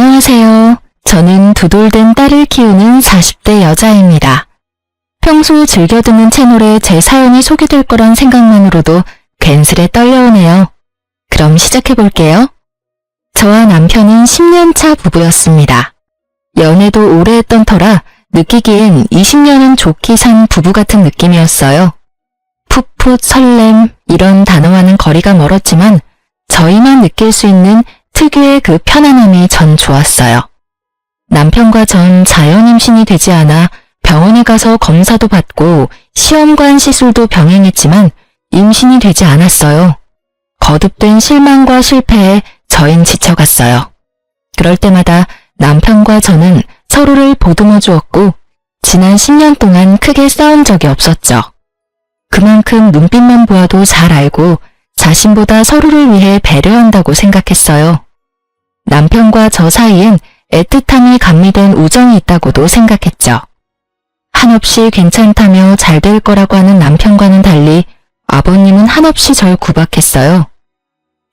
안녕하세요. 저는 두돌된 딸을 키우는 40대 여자입니다. 평소 즐겨 듣는 채널에 제 사연이 소개될 거란 생각만으로도 괜스레 떨려오네요. 그럼 시작해볼게요. 저와 남편은 10년차 부부였습니다. 연애도 오래 했던 터라 느끼기엔 20년은 좋게 산 부부 같은 느낌이었어요. 풋풋 설렘 이런 단어와는 거리가 멀었지만 저희만 느낄 수 있는 특유의 그 편안함이 전 좋았어요. 남편과 전 자연 임신이 되지 않아 병원에 가서 검사도 받고 시험관 시술도 병행했지만 임신이 되지 않았어요. 거듭된 실망과 실패에 저흰 지쳐갔어요. 그럴 때마다 남편과 저는 서로를 보듬어 주었고 지난 10년 동안 크게 싸운 적이 없었죠. 그만큼 눈빛만 보아도 잘 알고 자신보다 서로를 위해 배려한다고 생각했어요. 남편과 저 사이엔 애틋함이 감미된 우정이 있다고도 생각했죠. 한없이 괜찮다며 잘 될 거라고 하는 남편과는 달리 아버님은 한없이 절 구박했어요.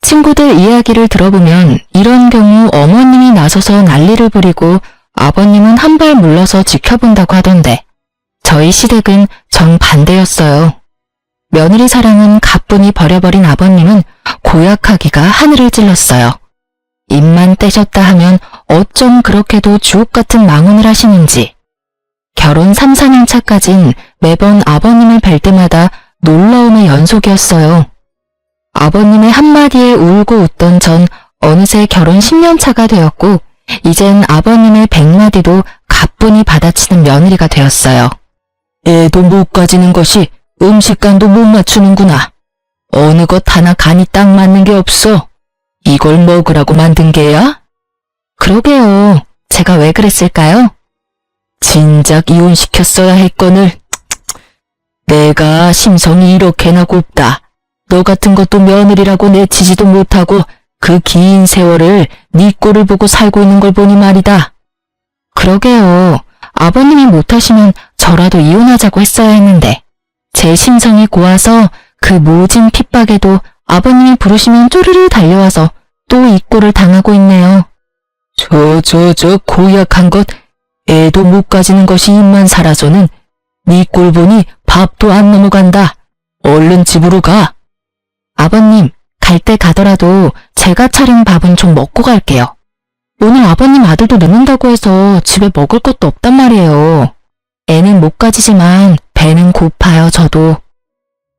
친구들 이야기를 들어보면 이런 경우 어머님이 나서서 난리를 부리고 아버님은 한 발 물러서 지켜본다고 하던데 저희 시댁은 정반대였어요. 며느리 사랑은 가뿐히 버려버린 아버님은 고약하기가 하늘을 찔렀어요. 입만 떼셨다 하면 어쩜 그렇게도 주옥같은 망언을 하시는지. 결혼 3, 4년 차까진 매번 아버님을 뵐 때마다 놀라움의 연속이었어요. 아버님의 한마디에 울고 웃던 전 어느새 결혼 10년 차가 되었고 이젠 아버님의 100마디도 가뿐히 받아치는 며느리가 되었어요. 애도 못 가지는 것이 음식간도 못 맞추는구나. 어느 것 하나 간이 딱 맞는 게 없어. 이걸 먹으라고 만든 게야? 그러게요. 제가 왜 그랬을까요? 진작 이혼시켰어야 했거늘. 내가 심성이 이렇게나 곱다. 너 같은 것도 며느리라고 내치지도 못하고 그 긴 세월을 네 꼴을 보고 살고 있는 걸 보니 말이다. 그러게요. 아버님이 못하시면 저라도 이혼하자고 했어야 했는데 제 심성이 고와서 그 모진 핍박에도 아버님이 부르시면 쪼르르 달려와서 또 이 꼴을 당하고 있네요. 저 고약한 것, 애도 못 가지는 것이 입만 살아서는 네 꼴 보니 밥도 안 넘어간다. 얼른 집으로 가. 아버님, 갈 때 가더라도 제가 차린 밥은 좀 먹고 갈게요. 오늘 아버님 아들도 늦는다고 해서 집에 먹을 것도 없단 말이에요. 애는 못 가지지만 배는 고파요, 저도.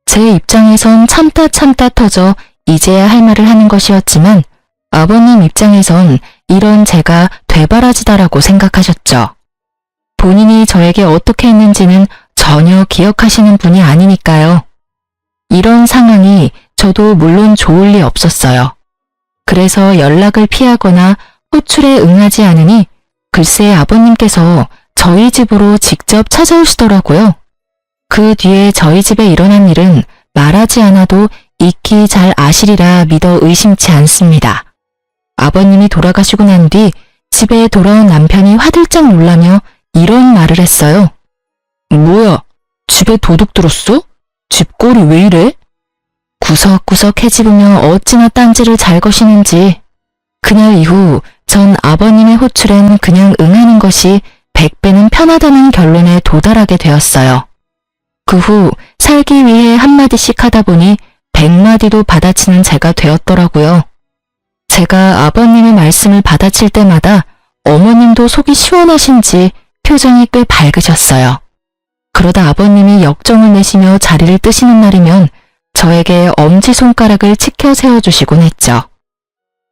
제 입장에선 참다 터져 이제야 할 말을 하는 것이었지만 아버님 입장에선 이런 제가 되바라지다라고 생각하셨죠. 본인이 저에게 어떻게 했는지는 전혀 기억하시는 분이 아니니까요. 이런 상황이 저도 물론 좋을 리 없었어요. 그래서 연락을 피하거나 호출에 응하지 않으니 글쎄 아버님께서 저희 집으로 직접 찾아오시더라고요. 그 뒤에 저희 집에 일어난 일은 말하지 않아도 익히 잘 아시리라 믿어 의심치 않습니다. 아버님이 돌아가시고 난 뒤 집에 돌아온 남편이 화들짝 놀라며 이런 말을 했어요. 뭐야? 집에 도둑 들었어? 집꼴이 왜 이래? 구석구석 헤집으며 어찌나 딴지를 잘 거시는지. 그날 이후 전 아버님의 호출엔 그냥 응하는 것이 100배는 편하다는 결론에 도달하게 되었어요. 그 후 살기 위해 한마디씩 하다 보니 100마디도 받아치는 제가 되었더라고요. 제가 아버님의 말씀을 받아칠 때마다 어머님도 속이 시원하신지 표정이 꽤 밝으셨어요. 그러다 아버님이 역정을 내시며 자리를 뜨시는 날이면 저에게 엄지손가락을 치켜 세워주시곤 했죠.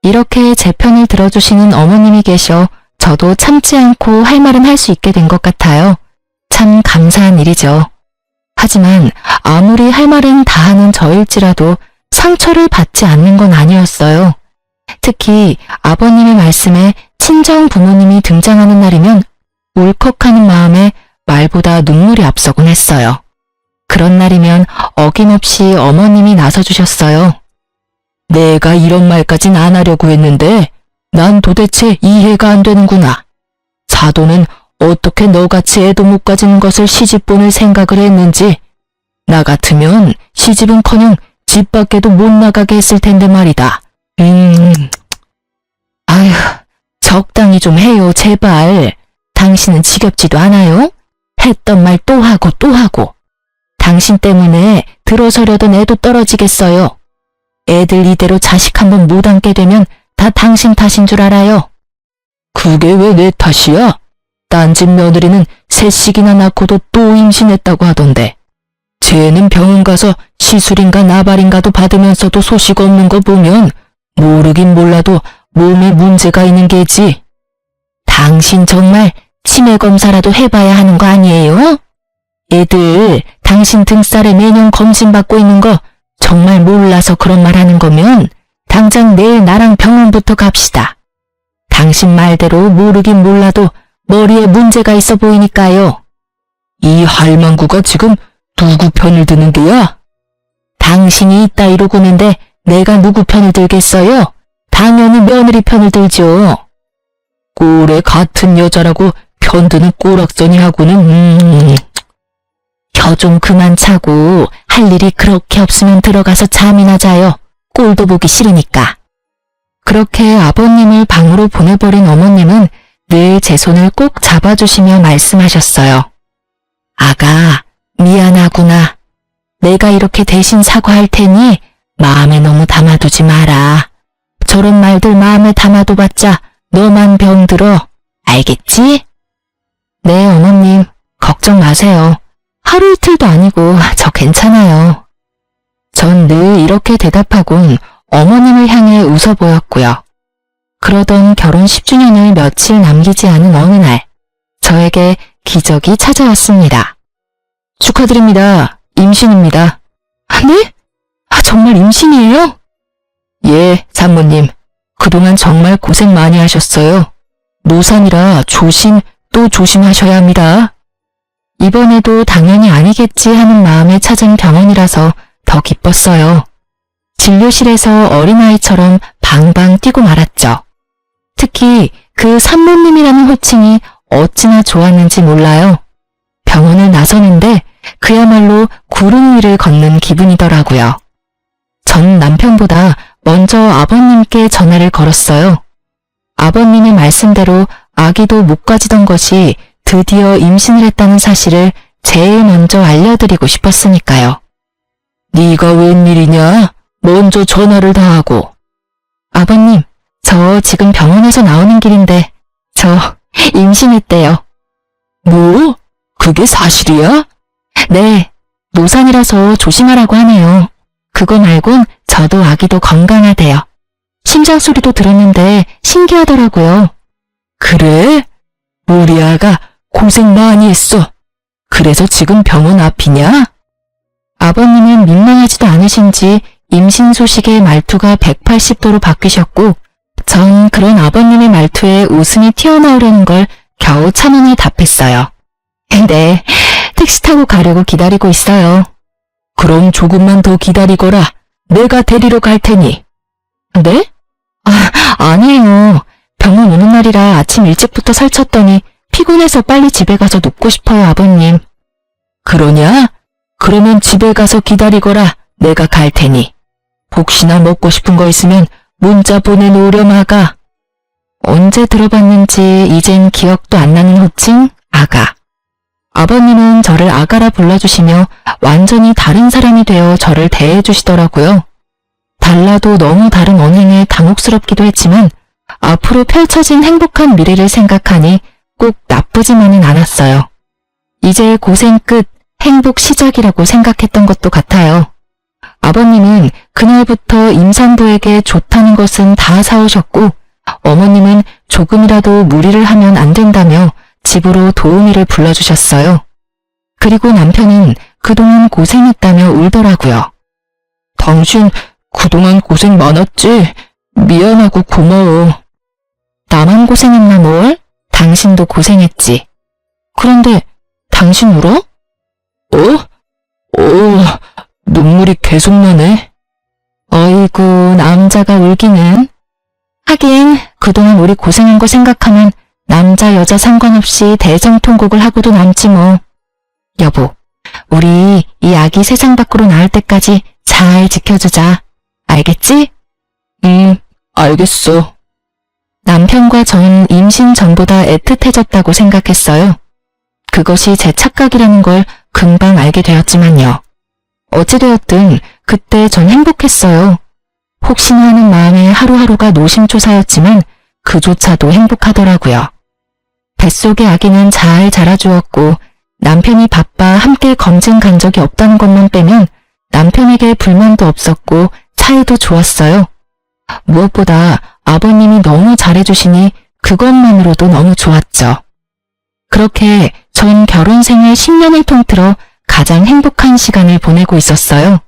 이렇게 제 편을 들어주시는 어머님이 계셔 저도 참지 않고 할 말은 할 수 있게 된 것 같아요. 참 감사한 일이죠. 하지만 아무리 할 말은 다 하는 저일지라도 상처를 받지 않는 건 아니었어요. 특히 아버님의 말씀에 친정 부모님이 등장하는 날이면 울컥하는 마음에 말보다 눈물이 앞서곤 했어요. 그런 날이면 어김없이 어머님이 나서주셨어요. 내가 이런 말까진 안 하려고 했는데 난 도대체 이해가 안 되는구나. 사돈은 어떻게 너같이 애도 못 가지는 것을 시집보낼 생각을 했는지. 나 같으면 시집은커녕 집 밖에도 못 나가게 했을 텐데 말이다. 아휴, 적당히 좀 해요, 제발. 당신은 지겹지도 않아요? 했던 말 또 하고 또 하고. 당신 때문에 들어서려던 애도 떨어지겠어요. 애들 이대로 자식 한번 못 안게 되면 다 당신 탓인 줄 알아요. 그게 왜 내 탓이야? 딴 집 며느리는 셋씩이나 낳고도 또 임신했다고 하던데. 쟤는 병원 가서 시술인가 나발인가도 받으면서도 소식 없는 거 보면 모르긴 몰라도 몸에 문제가 있는 게지. 당신 정말 치매 검사라도 해봐야 하는 거 아니에요? 애들 당신 등살에 매년 검진받고 있는 거 정말 몰라서 그런 말 하는 거면 당장 내일 나랑 병원부터 갑시다. 당신 말대로 모르긴 몰라도 머리에 문제가 있어 보이니까요. 이 할망구가 지금 누구 편을 드는 게야? 당신이 이따위로 구는데 내가 누구 편을 들겠어요? 당연히 며느리 편을 들죠. 꼴에 같은 여자라고 편드는 꼬락서니 하고는 겨 좀 그만 차고 할 일이 그렇게 없으면 들어가서 잠이나 자요. 꼴도 보기 싫으니까. 그렇게 아버님을 방으로 보내버린 어머님은 늘 제 손을 꼭 잡아주시며 말씀하셨어요. 아가, 미안하구나. 내가 이렇게 대신 사과할 테니 마음에 너무 담아두지 마라. 저런 말들 마음에 담아둬봤자 너만 병들어. 알겠지? 네, 어머님. 걱정 마세요. 하루 이틀도 아니고 저 괜찮아요. 전 늘 이렇게 대답하곤 어머님을 향해 웃어 보였고요. 그러던 결혼 10주년을 며칠 남기지 않은 어느 날, 저에게 기적이 찾아왔습니다. 축하드립니다. 임신입니다. 네? 정말 임신이에요? 예, 장모님. 그동안 정말 고생 많이 하셨어요. 노산이라 조심 또 조심하셔야 합니다. 이번에도 당연히 아니겠지 하는 마음에 찾은 병원이라서 더 기뻤어요. 진료실에서 어린아이처럼 방방 뛰고 말았죠. 특히 그 산모님이라는 호칭이 어찌나 좋았는지 몰라요. 병원을 나서는데 그야말로 구름 위를 걷는 기분이더라고요. 전 남편보다 먼저 아버님께 전화를 걸었어요. 아버님의 말씀대로 아기도 못 가지던 것이 드디어 임신을 했다는 사실을 제일 먼저 알려드리고 싶었으니까요. 네가 웬일이냐? 먼저 전화를 다 하고. 아버님, 저 지금 병원에서 나오는 길인데 저 임신했대요. 뭐? 그게 사실이야? 네, 노산이라서 조심하라고 하네요. 그거 말곤 저도 아기도 건강하대요. 심장 소리도 들었는데 신기하더라고요. 그래? 우리 아가 고생 많이 했어. 그래서 지금 병원 앞이냐? 아버님은 민망하지도 않으신지 임신 소식에 말투가 180도로 바뀌셨고 전 그런 아버님의 말투에 웃음이 튀어나오려는 걸 겨우 참으며 답했어요. 네, 택시 타고 가려고 기다리고 있어요. 그럼 조금만 더 기다리거라. 내가 데리러 갈 테니. 네? 아니에요. 병원 오는 날이라 아침 일찍부터 설쳤더니 피곤해서 빨리 집에 가서 눕고 싶어요, 아버님. 그러냐? 그러면 집에 가서 기다리거라. 내가 갈 테니. 혹시나 먹고 싶은 거 있으면 문자 보내놓으렴, 아가. 언제 들어봤는지 이젠 기억도 안 나는 호칭, 아가. 아버님은 저를 아가라 불러주시며 완전히 다른 사람이 되어 저를 대해주시더라고요. 달라도 너무 다른 언행에 당혹스럽기도 했지만 앞으로 펼쳐진 행복한 미래를 생각하니 꼭 나쁘지만은 않았어요. 이제 고생 끝, 행복 시작이라고 생각했던 것도 같아요. 아버님은 그날부터 임산부에게 좋다는 것은 다 사오셨고 어머님은 조금이라도 무리를 하면 안 된다며 집으로 도우미를 불러주셨어요. 그리고 남편은 그동안 고생했다며 울더라고요. 당신 그동안 고생 많았지? 미안하고 고마워. 나만 고생했나 뭘? 당신도 고생했지. 그런데 당신 울어? 눈물이 계속 나네. 어이구, 남자가 울기는. 하긴 그동안 우리 고생한 거 생각하면 남자 여자 상관없이 대성통곡을 하고도 남지 뭐. 여보, 우리 이 아기 세상 밖으로 나올 때까지 잘 지켜주자. 알겠지? 알겠어. 남편과 전 임신 전보다 애틋해졌다고 생각했어요. 그것이 제 착각이라는 걸 금방 알게 되었지만요. 어찌되었든 그때 전 행복했어요. 혹시나 하는 마음에 하루하루가 노심초사였지만 그조차도 행복하더라고요. 뱃속의 아기는 잘 자라주었고 남편이 바빠 함께 검진 간 적이 없다는 것만 빼면 남편에게 불만도 없었고 사이도 좋았어요. 무엇보다 아버님이 너무 잘해주시니 그것만으로도 너무 좋았죠. 그렇게 전 결혼 생활 10년을 통틀어 가장 행복한 시간을 보내고 있었어요.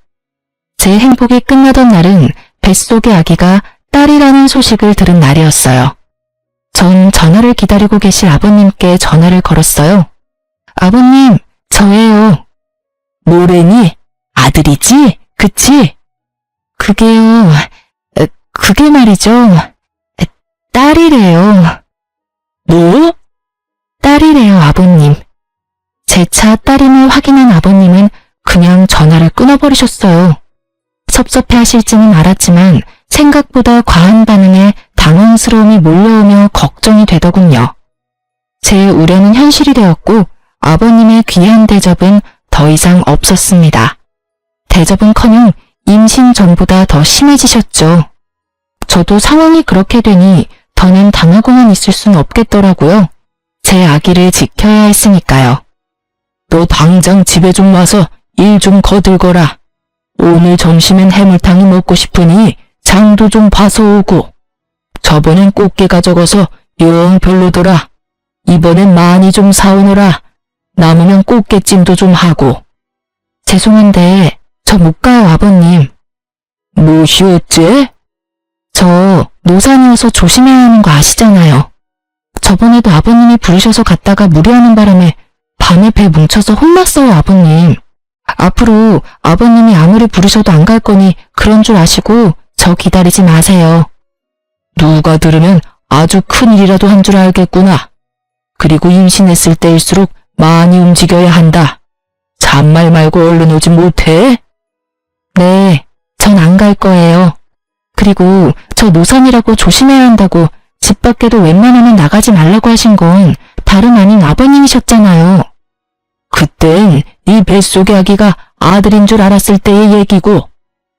제 행복이 끝나던 날은 뱃속의 아기가 딸이라는 소식을 들은 날이었어요. 전 전화를 기다리고 계실 아버님께 전화를 걸었어요. 아버님, 저예요. 뭐래니? 아들이지? 그치? 그게요, 그게 말이죠. 딸이래요. 뭐? 딸이래요, 아버님. 제 차 딸임을 확인한 아버님은 그냥 전화를 끊어버리셨어요. 섭섭해 하실지는 알았지만 생각보다 과한 반응에 당황스러움이 몰려오며 걱정이 되더군요. 제 우려는 현실이 되었고 아버님의 귀한 대접은 더 이상 없었습니다. 대접은커녕 임신 전보다 더 심해지셨죠. 저도 상황이 그렇게 되니 더는 당하고만 있을 순 없겠더라고요. 제 아기를 지켜야 했으니까요. 너 당장 집에 좀 와서 일 좀 거들거라. 오늘 점심엔 해물탕이 먹고 싶으니 장도 좀 봐서 오고. 저번엔 꽃게가 적어서 영 별로더라. 이번엔 많이 좀 사오너라. 남으면 꽃게찜도 좀 하고. 죄송한데 저 못 가요, 아버님. 무엇이 어째? 저 노산이어서 조심해야 하는 거 아시잖아요. 저번에도 아버님이 부르셔서 갔다가 무리하는 바람에 밤에 배 뭉쳐서 혼났어요, 아버님. 앞으로 아버님이 아무리 부르셔도 안 갈 거니 그런 줄 아시고 저 기다리지 마세요. 누가 들으면 아주 큰일이라도 한 줄 알겠구나. 그리고 임신했을 때일수록 많이 움직여야 한다. 잔말 말고 얼른 오지 못해? 네, 전 안 갈 거예요. 그리고 저 노산이라고 조심해야 한다고 집 밖에도 웬만하면 나가지 말라고 하신 건 다름 아닌 아버님이셨잖아요. 그땐 네 뱃속의 아기가 아들인 줄 알았을 때의 얘기고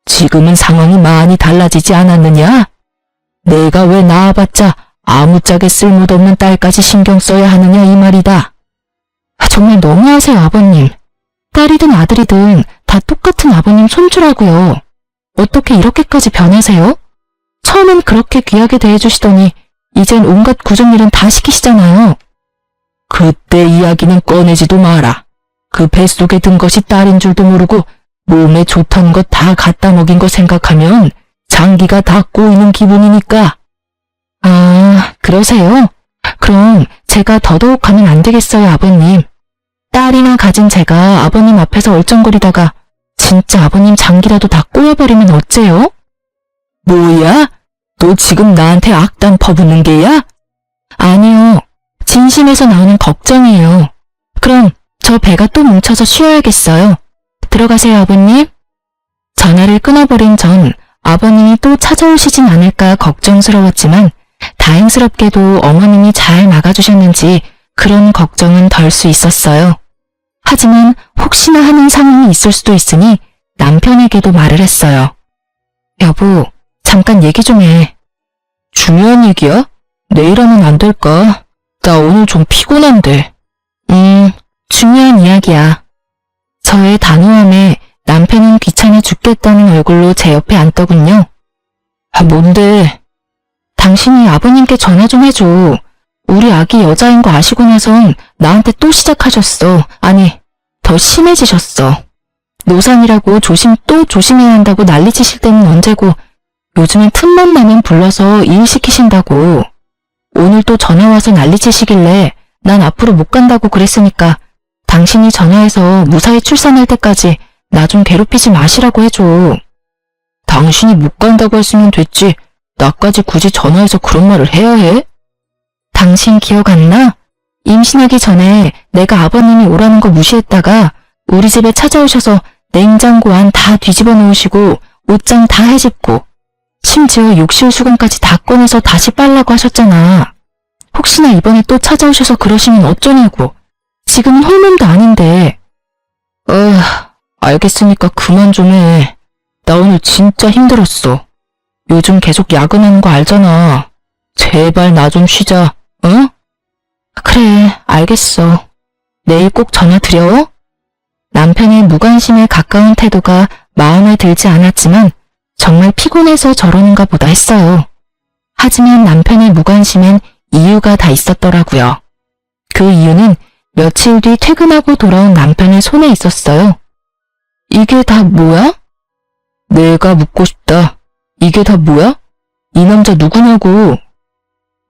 지금은 상황이 많이 달라지지 않았느냐? 내가 왜 낳아봤자 아무짝에 쓸모도 없는 딸까지 신경 써야 하느냐 이 말이다. 정말 너무하세요, 아버님. 딸이든 아들이든 다 똑같은 아버님 손주라고요. 어떻게 이렇게까지 변하세요? 처음엔 그렇게 귀하게 대해주시더니 이젠 온갖 구정일은 다 시키시잖아요. 그때 이야기는 꺼내지도 마라. 그 뱃속에 든 것이 딸인 줄도 모르고 몸에 좋다는 것 다 갖다 먹인 거 생각하면 장기가 다 꼬이는 기분이니까. 아, 그러세요? 그럼 제가 더더욱 가면 안 되겠어요, 아버님. 딸이나 가진 제가 아버님 앞에서 얼쩡거리다가 진짜 아버님 장기라도 다 꼬여버리면 어째요? 뭐야? 너 지금 나한테 악담 퍼붓는 게야? 아니요. 진심에서 나오는 걱정이에요. 그럼 저 배가 또 뭉쳐서 쉬어야겠어요. 들어가세요, 아버님. 전화를 끊어버린 전 아버님이 또 찾아오시진 않을까 걱정스러웠지만 다행스럽게도 어머님이 잘 막아주셨는지 그런 걱정은 덜 수 있었어요. 하지만 혹시나 하는 상황이 있을 수도 있으니 남편에게도 말을 했어요. 여보, 잠깐 얘기 좀 해. 중요한 얘기야? 내일 하면 안 될까? 나 오늘 좀 피곤한데. 중요한 이야기야. 저의 단호함에 남편은 귀찮아 죽겠다는 얼굴로 제 옆에 앉더군요. 아, 뭔데? 당신이 아버님께 전화 좀 해줘. 우리 아기 여자인 거 아시고 나선 나한테 또 시작하셨어. 아니, 더 심해지셨어. 노산이라고 또 조심해야 한다고 난리치실 때는 언제고 요즘엔 틈만 나면 불러서 일 시키신다고. 오늘 또 전화 와서 난리치시길래 난 앞으로 못 간다고 그랬으니까 당신이 전화해서 무사히 출산할 때까지 나 좀 괴롭히지 마시라고 해줘. 당신이 못 간다고 했으면 됐지. 나까지 굳이 전화해서 그런 말을 해야 해? 당신 기억 안 나? 임신하기 전에 내가 아버님이 오라는 거 무시했다가 우리 집에 찾아오셔서 냉장고 안 다 뒤집어 놓으시고 옷장 다 헤집고 심지어 욕실 수건까지 다 꺼내서 다시 빨라고 하셨잖아. 혹시나 이번에 또 찾아오셔서 그러시면 어쩌냐고. 지금은 홀몸도 아닌데. 알겠으니까 그만 좀 해. 나 오늘 진짜 힘들었어. 요즘 계속 야근하는 거 알잖아. 제발 나 좀 쉬자, 응? 그래, 알겠어. 내일 꼭 전화 드려. 남편의 무관심에 가까운 태도가 마음에 들지 않았지만 정말 피곤해서 저러는가 보다 했어요. 하지만 남편의 무관심엔 이유가 다 있었더라고요. 그 이유는 며칠 뒤 퇴근하고 돌아온 남편의 손에 있었어요. 이게 다 뭐야? 내가 묻고 싶다. 이게 다 뭐야? 이 남자 누구냐고.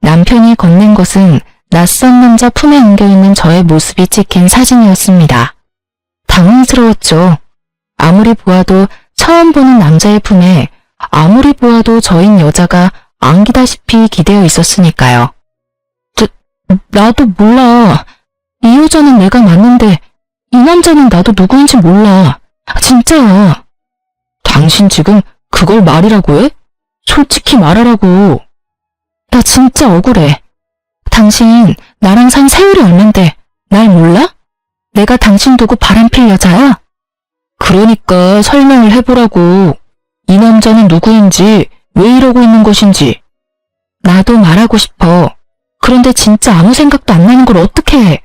남편이 건넨 것은 낯선 남자 품에 안겨있는 저의 모습이 찍힌 사진이었습니다. 당황스러웠죠. 아무리 보아도 처음 보는 남자의 품에 아무리 보아도 저인 여자가 안기다시피 기대어 있었으니까요. 나도 몰라. 이 여자는 내가 맞는데 이 남자는 나도 누구인지 몰라. 진짜야. 당신 지금 그걸 말이라고 해? 솔직히 말하라고. 나 진짜 억울해. 당신 나랑 산 세월이 얼만데 날 몰라? 내가 당신 두고 바람필 여자야? 그러니까 설명을 해보라고. 이 남자는 누구인지, 왜 이러고 있는 것인지. 나도 말하고 싶어. 그런데 진짜 아무 생각도 안 나는 걸 어떻게 해?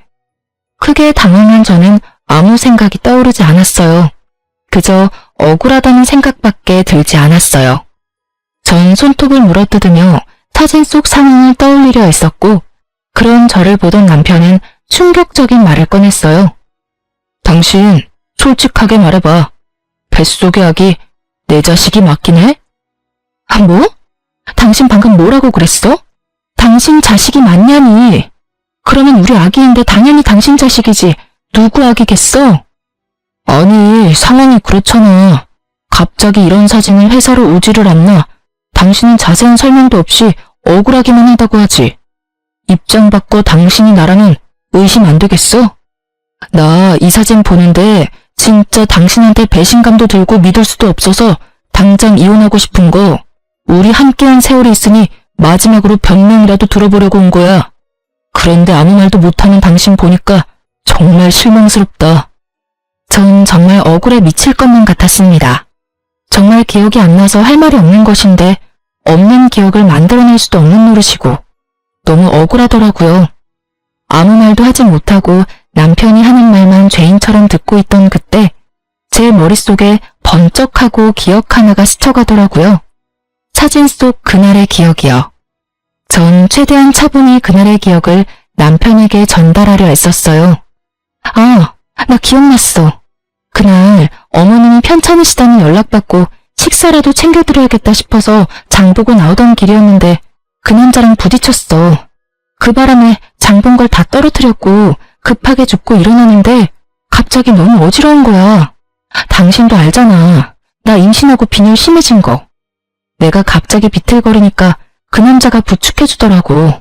크게 당황한 저는 아무 생각이 떠오르지 않았어요. 그저 억울하다는 생각밖에 들지 않았어요. 전 손톱을 물어뜯으며 사진 속 상황을 떠올리려 했었고, 그런 저를 보던 남편은 충격적인 말을 꺼냈어요. 당신 솔직하게 말해봐. 뱃속의 아기 내 자식이 맞긴 해? 뭐? 당신 방금 뭐라고 그랬어? 당신 자식이 맞냐니? 그러면 우리 아기인데 당연히 당신 자식이지. 누구 아기겠어? 아니, 상황이 그렇잖아. 갑자기 이런 사진을 회사로 오지를 않나. 당신은 자세한 설명도 없이 억울하기만 하다고 하지. 입장 바꿔 당신이 나라면 의심 안 되겠어? 나 이 사진 보는데 진짜 당신한테 배신감도 들고 믿을 수도 없어서 당장 이혼하고 싶은 거. 우리 함께한 세월이 있으니 마지막으로 변명이라도 들어보려고 온 거야. 그런데 아무 말도 못하는 당신 보니까 정말 실망스럽다. 전 정말 억울해 미칠 것만 같았습니다. 정말 기억이 안 나서 할 말이 없는 것인데 없는 기억을 만들어낼 수도 없는 노릇이고 너무 억울하더라고요. 아무 말도 하지 못하고 남편이 하는 말만 죄인처럼 듣고 있던 그때 제 머릿속에 번쩍하고 기억 하나가 스쳐가더라고요. 사진 속 그날의 기억이요. 전 최대한 차분히 그날의 기억을 남편에게 전달하려 애썼어요. 아, 나 기억났어. 그날 어머님이 편찮으시다니 연락받고 식사라도 챙겨드려야겠다 싶어서 장보고 나오던 길이었는데 그 남자랑 부딪혔어. 그 바람에 장본 걸 다 떨어뜨렸고 급하게 줍고 일어나는데 갑자기 너무 어지러운 거야. 당신도 알잖아. 나 임신하고 빈혈 심해진 거. 내가 갑자기 비틀거리니까 그 남자가 부축해주더라고.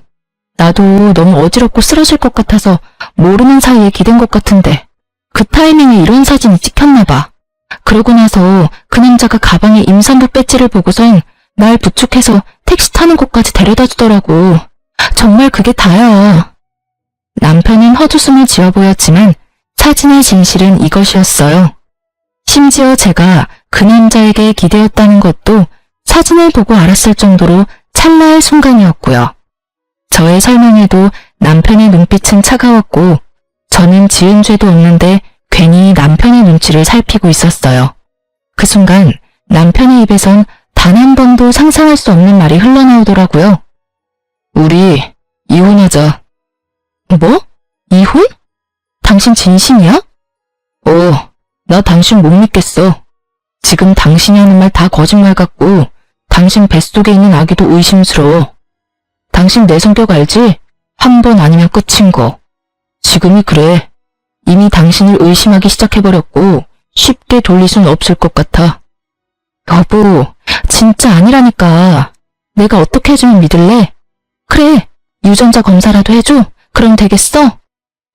나도 너무 어지럽고 쓰러질 것 같아서 모르는 사이에 기댄 것 같은데 그 타이밍에 이런 사진이 찍혔나 봐. 그러고 나서 그 남자가 가방에 임산부 배지를 보고선 날 부축해서 택시 타는 곳까지 데려다 주더라고. 정말 그게 다야. 남편은 헛웃음을 지어 보였지만 사진의 진실은 이것이었어요. 심지어 제가 그 남자에게 기대었다는 것도 사진을 보고 알았을 정도로 찰나의 순간이었고요. 저의 설명에도 남편의 눈빛은 차가웠고 저는 지은 죄도 없는데 괜히 남편의 눈치를 살피고 있었어요. 그 순간 남편의 입에선 단 한 번도 상상할 수 없는 말이 흘러나오더라고요. 우리 이혼하자. 뭐? 이혼? 당신 진심이야? 나 당신 못 믿겠어. 지금 당신이 하는 말 다 거짓말 같고 당신 뱃속에 있는 아기도 의심스러워. 당신 내 성격 알지? 한 번 아니면 끝인 거. 지금이 그래. 이미 당신을 의심하기 시작해버렸고 쉽게 돌릴 순 없을 것 같아. 여보, 진짜 아니라니까. 내가 어떻게 해주면 믿을래? 그래, 유전자 검사라도 해줘? 그럼 되겠어?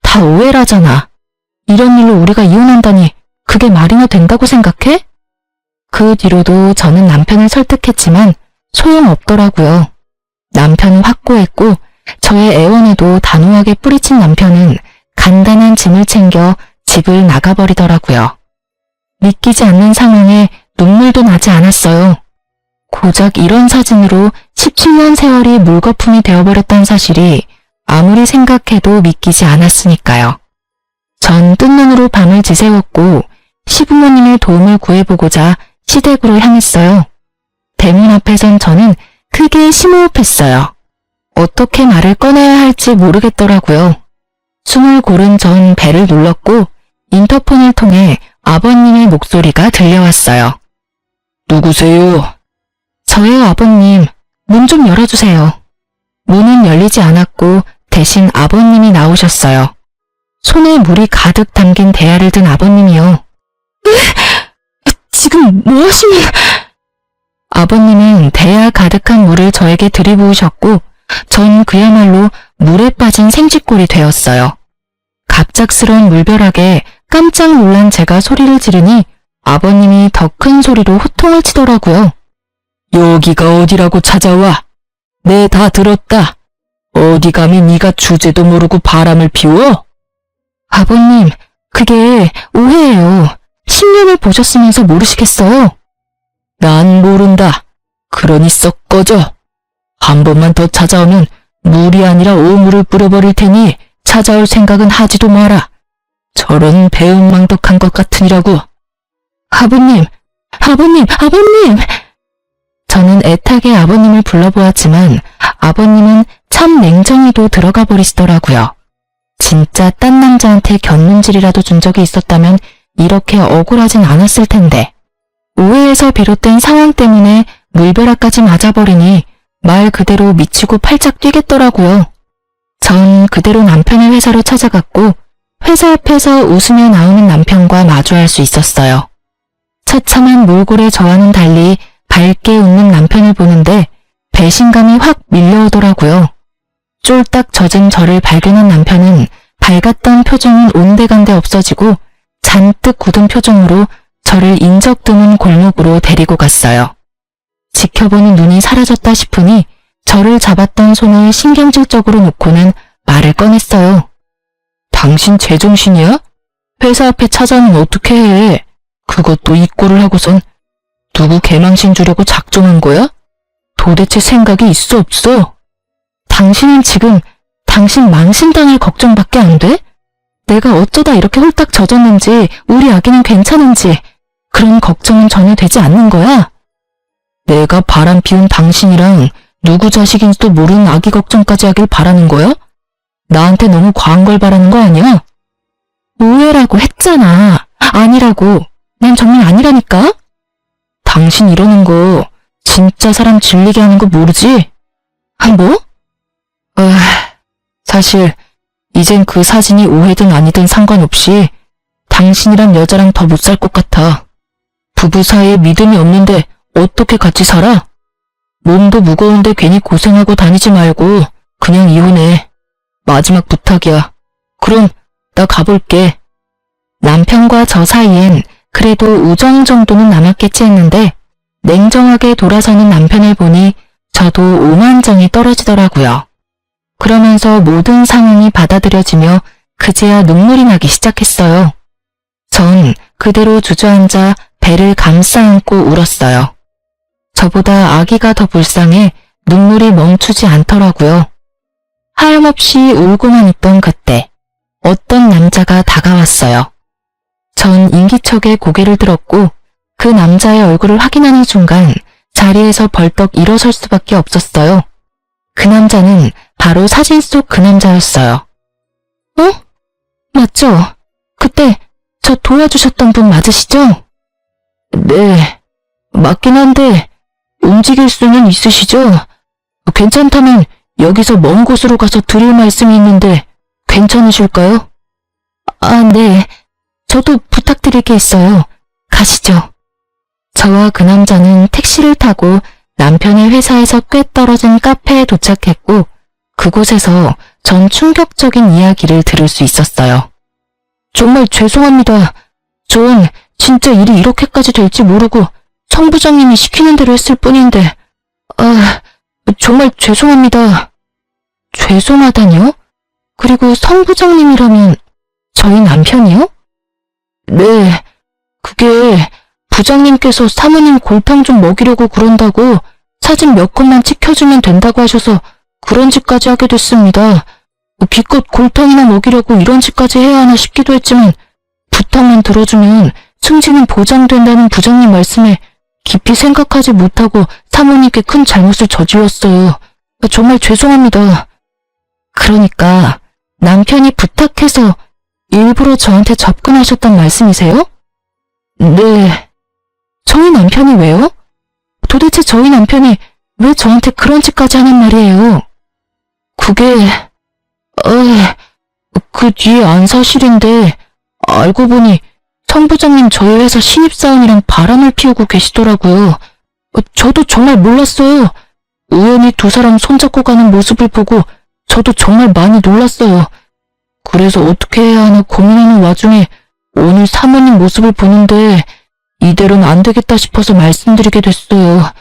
다 오해라잖아. 이런 일로 우리가 이혼한다니 그게 말이나 된다고 생각해? 그 뒤로도 저는 남편을 설득했지만 소용없더라고요. 남편은 확고했고 저의 애원에도 단호하게 뿌리친 남편은 간단한 짐을 챙겨 집을 나가버리더라고요. 믿기지 않는 상황에 눈물도 나지 않았어요. 고작 이런 사진으로 17년 세월이 물거품이 되어버렸다는 사실이 아무리 생각해도 믿기지 않았으니까요. 전 뜬 눈으로 밤을 지새웠고 시부모님의 도움을 구해보고자 시댁으로 향했어요. 대문 앞에선 저는 크게 심호흡했어요. 어떻게 말을 꺼내야 할지 모르겠더라고요. 숨을 고른 전 벨을 눌렀고 인터폰을 통해 아버님의 목소리가 들려왔어요. 누구세요? 저예요, 아버님. 문 좀 열어주세요. 문은 열리지 않았고 대신 아버님이 나오셨어요. 손에 물이 가득 담긴 대야를 든 아버님이요. 지금 뭐 하시는... 아버님은 대야 가득한 물을 저에게 들이부으셨고 전 그야말로 물에 빠진 생쥐꼴이 되었어요. 갑작스러운 물벼락에 깜짝 놀란 제가 소리를 지르니 아버님이 더 큰 소리로 호통을 치더라고요. 여기가 어디라고 찾아와? 네, 다 들었다. 어디 감히 네가 주제도 모르고 바람을 피워? 아버님, 그게 오해예요. 10년을 보셨으면서 모르시겠어요? 난 모른다. 그러니 썩 꺼져. 한 번만 더 찾아오면 물이 아니라 오물을 뿌려버릴 테니 찾아올 생각은 하지도 마라. 저런 배은망덕한 것 같으니라고. 아버님! 저는 애타게 아버님을 불러보았지만 아버님은 참 냉정히도 들어가 버리시더라고요. 진짜 딴 남자한테 견눈질이라도 준 적이 있었다면 이렇게 억울하진 않았을 텐데. 오해에서 비롯된 상황 때문에 물벼락까지 맞아버리니 말 그대로 미치고 팔짝 뛰겠더라고요. 전 그대로 남편의 회사로 찾아갔고 회사 앞에서 웃으며 나오는 남편과 마주할 수 있었어요. 처참한 몰골의 저와는 달리 밝게 웃는 남편을 보는데 배신감이 확 밀려오더라고요. 쫄딱 젖은 저를 발견한 남편은 밝았던 표정은 온데간데 없어지고 잔뜩 굳은 표정으로 저를 인적 드문 골목으로 데리고 갔어요. 지켜보는 눈이 사라졌다 싶으니 저를 잡았던 손을 신경질적으로 놓고는 말을 꺼냈어요. 당신 제정신이야? 회사 앞에 찾아오면 어떻게 해? 그것도 이 꼴을 하고선 누구 개망신 주려고 작정한 거야? 도대체 생각이 있어 없어? 당신은 지금 당신 망신당할 걱정밖에 안 돼? 내가 어쩌다 이렇게 홀딱 젖었는지 우리 아기는 괜찮은지 그런 걱정은 전혀 되지 않는 거야? 내가 바람 피운 당신이랑 누구 자식인지도 모르는 아기 걱정까지 하길 바라는 거야? 나한테 너무 과한 걸 바라는 거 아니야? 오해라고 했잖아. 아니라고. 난 정말 아니라니까? 당신 이러는 거 진짜 사람 질리게 하는 거 모르지? 뭐? 사실 이젠 그 사진이 오해든 아니든 상관없이 당신이란 여자랑 더 못 살 것 같아. 부부 사이에 믿음이 없는데 어떻게 같이 살아? 몸도 무거운데 괜히 고생하고 다니지 말고 그냥 이혼해. 마지막 부탁이야. 그럼 나 가볼게. 남편과 저 사이엔 그래도 우정 정도는 남았겠지 했는데 냉정하게 돌아서는 남편을 보니 저도 오만정이 떨어지더라고요. 그러면서 모든 상황이 받아들여지며 그제야 눈물이 나기 시작했어요. 전 그대로 주저앉아 배를 감싸 안고 울었어요. 저보다 아기가 더 불쌍해 눈물이 멈추지 않더라고요. 하염없이 울고만 있던 그때 어떤 남자가 다가왔어요. 전 인기척에 고개를 들었고 그 남자의 얼굴을 확인하는 순간 자리에서 벌떡 일어설 수밖에 없었어요. 그 남자는 바로 사진 속 그 남자였어요. 맞죠? 그때 저 도와주셨던 분 맞으시죠? 네, 맞긴 한데 움직일 수는 있으시죠? 괜찮다면 여기서 먼 곳으로 가서 드릴 말씀이 있는데 괜찮으실까요? 네. 저도 부탁드릴 게 있어요. 가시죠. 저와 그 남자는 택시를 타고 남편의 회사에서 꽤 떨어진 카페에 도착했고 그곳에서 전 충격적인 이야기를 들을 수 있었어요. 정말 죄송합니다. 전 진짜 일이 이렇게까지 될지 모르고 성 부장님이 시키는 대로 했을 뿐인데 정말 죄송합니다. 죄송하다니요? 그리고 성 부장님이라면 저희 남편이요? 네, 그게 부장님께서 사모님 골탕 좀 먹이려고 그런다고 사진 몇 컷만 찍혀주면 된다고 하셔서 그런 짓까지 하게 됐습니다. 기껏 골탕이나 먹이려고 이런 짓까지 해야 하나 싶기도 했지만 부탁만 들어주면 승진은 보장된다는 부장님 말씀에 깊이 생각하지 못하고 사모님께 큰 잘못을 저질렀어요. 정말 죄송합니다. 그러니까 남편이 부탁해서 일부러 저한테 접근하셨단 말씀이세요? 네. 저희 남편이 왜요? 도대체 저희 남편이 왜 저한테 그런 짓까지 하는 말이에요? 그게... 그 뒤에 안 사실인데 알고 보니 성 부장님 저희 회사 신입사원이랑 바람을 피우고 계시더라고요. 저도 정말 몰랐어요. 우연히 두 사람 손잡고 가는 모습을 보고 저도 정말 많이 놀랐어요. 그래서 어떻게 해야 하나 고민하는 와중에 오늘 사모님 모습을 보는데 이대로는 안 되겠다 싶어서 말씀드리게 됐어요.